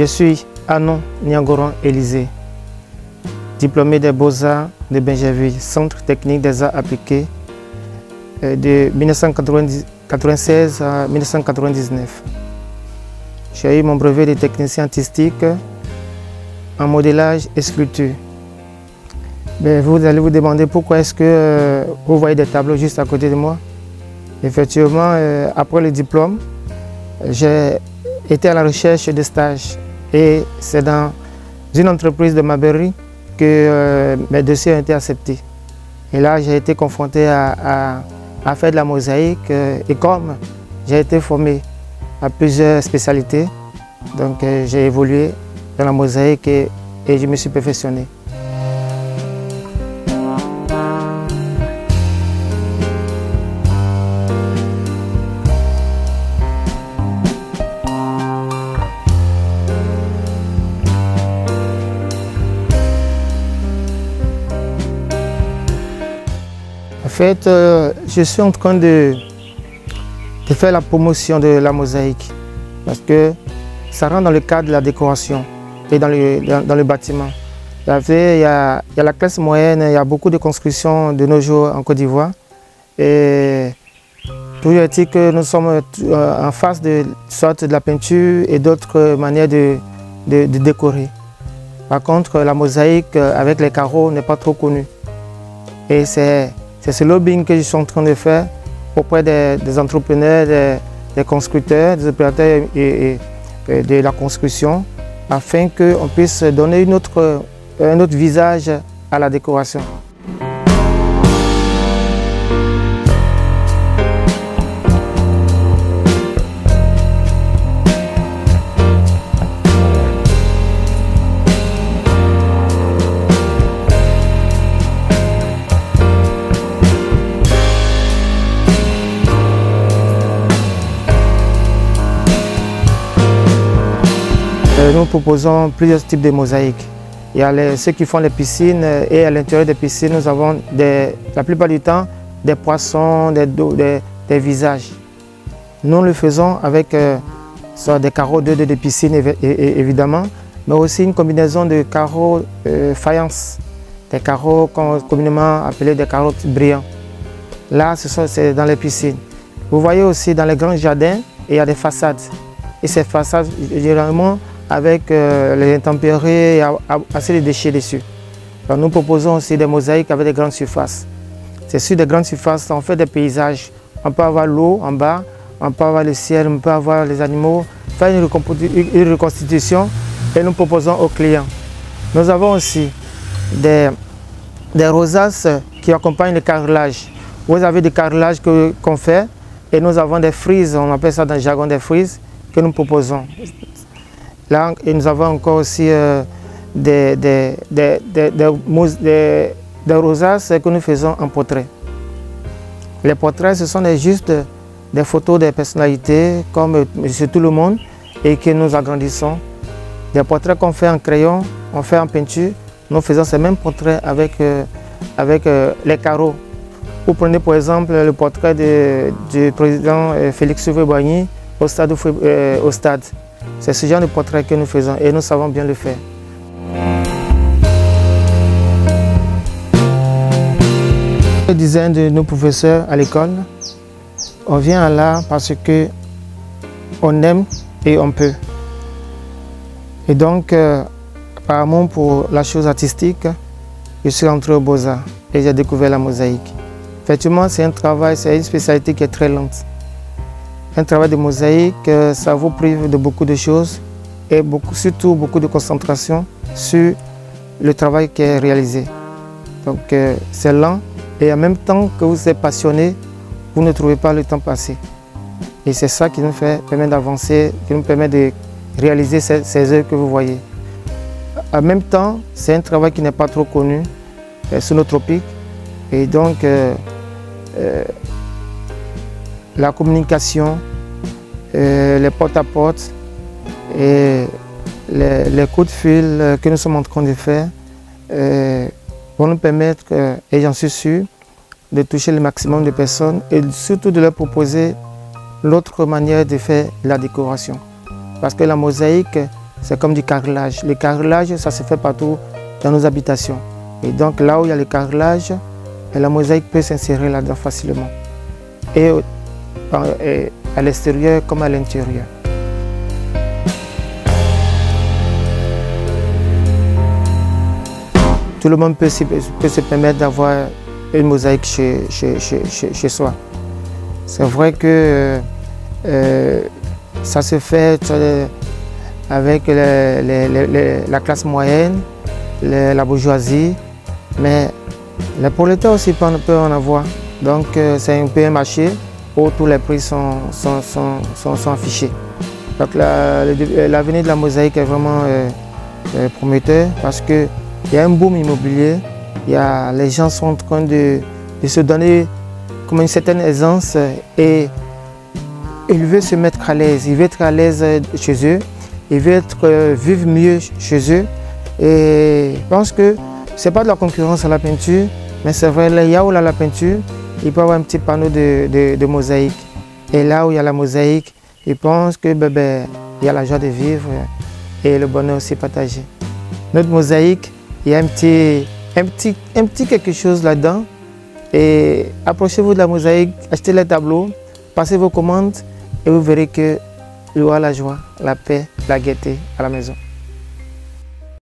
Je suis Anon Niangoran Élysée, diplômé des Beaux-Arts de Bingerville, Centre technique des arts appliqués de 1996 à 1999. J'ai eu mon brevet de technicien artistique en modélage et sculpture. Mais vous allez vous demander pourquoi est-ce que vous voyez des tableaux juste à côté de moi. Effectivement, après le diplôme, j'ai été à la recherche de stages et c'est dans une entreprise de Maberry que mes dossiers ont été acceptés. Et là, j'ai été confronté à faire de la mosaïque et comme j'ai été formé à plusieurs spécialités, donc j'ai évolué dans la mosaïque et je me suis perfectionné. En fait, je suis en train de faire la promotion de la mosaïque parce que ça rentre dans le cadre de la décoration et dans le bâtiment. Il y a la classe moyenne, il y a beaucoup de constructions de nos jours en Côte d'Ivoire. Et toujours est-il que nous sommes en face de soit de la peinture et d'autres manières de décorer. Par contre, la mosaïque avec les carreaux n'est pas trop connue. Et c'est ce lobbying que je suis en train de faire auprès des entrepreneurs, des constructeurs, des opérateurs et de la construction, afin qu'on puisse donner un autre visage à la décoration. Nous proposons plusieurs types de mosaïques. Il y a ceux qui font les piscines et à l'intérieur des piscines, nous avons la plupart du temps des poissons, des visages. Nous le faisons avec soit des carreaux 2D de piscine évidemment, mais aussi une combinaison de carreaux faïence, des carreaux communément appelés des carreaux brillants. Là, c'est dans les piscines. Vous voyez aussi dans les grands jardins, il y a des façades. Et ces façades, généralement, avec les intempéries, il y a assez de déchets dessus. Alors, nous proposons aussi des mosaïques avec des grandes surfaces. C'est sur des grandes surfaces, on fait des paysages. On peut avoir l'eau en bas, on peut avoir le ciel, on peut avoir les animaux, faire une reconstitution et nous proposons aux clients. Nous avons aussi des rosaces qui accompagnent le carrelage. Vous avez des carrelages qu'on fait et nous avons des frises, on appelle ça dans le jargon des frises, que nous proposons. Là, et nous avons encore aussi des rosaces que nous faisons en portrait. Les portraits, ce sont juste des photos des personnalités, comme monsieur tout le monde, et que nous agrandissons. Des portraits qu'on fait en crayon, on fait en peinture, nous faisons ces mêmes portraits avec les carreaux. Vous prenez par exemple le portrait du président Félix Houphouët-Boigny au stade. C'est ce genre de portrait que nous faisons et nous savons bien le faire. Le design de nos professeurs à l'école, on vient là parce qu'on aime et on peut. Et donc, par amour pour la chose artistique, je suis entré aux Beaux-Arts et j'ai découvert la mosaïque. Effectivement, c'est un travail, c'est une spécialité qui est très lente. Un travail de mosaïque, ça vous prive de beaucoup de choses et surtout beaucoup de concentration sur le travail qui est réalisé. Donc c'est lent et en même temps que vous êtes passionné, vous ne trouvez pas le temps passer. Et c'est ça qui nous permet d'avancer, qui nous permet de réaliser ces œuvres que vous voyez. En même temps, c'est un travail qui n'est pas trop connu sur nos tropiques et donc la communication, les porte-à-porte et les coups de fil que nous sommes en train de faire vont nous permettre, et j'en suis sûr, de toucher le maximum de personnes et surtout de leur proposer l'autre manière de faire la décoration. Parce que la mosaïque c'est comme du carrelage. Le carrelage, ça se fait partout dans nos habitations. Et donc là où il y a le carrelage, la mosaïque peut s'insérer là-dedans facilement. Et à l'extérieur comme à l'intérieur. Tout le monde peut se permettre d'avoir une mosaïque chez soi. C'est vrai que ça se fait avec la classe moyenne, la bourgeoisie, mais les prolétaires aussi peuvent en avoir. Donc c'est un peu un marché où tous les prix sont affichés. Donc l'avenir de la mosaïque est vraiment prometteur parce qu'il y a un boom immobilier, les gens sont en train de se donner comme une certaine aisance et ils veulent se mettre à l'aise, ils veulent être à l'aise chez eux, ils veulent vivre mieux chez eux. Et je pense que ce n'est pas de la concurrence à la peinture, mais c'est vrai, là où il y a la peinture, il peut y avoir un petit panneau de mosaïque. Et là où il y a la mosaïque, je pense que il y a la joie de vivre et le bonheur aussi partagé. Notre mosaïque, il y a un petit quelque chose là-dedans. Et approchez-vous de la mosaïque, achetez les tableaux, passez vos commandes et vous verrez qu'il y aura la joie, la paix, la gaieté à la maison.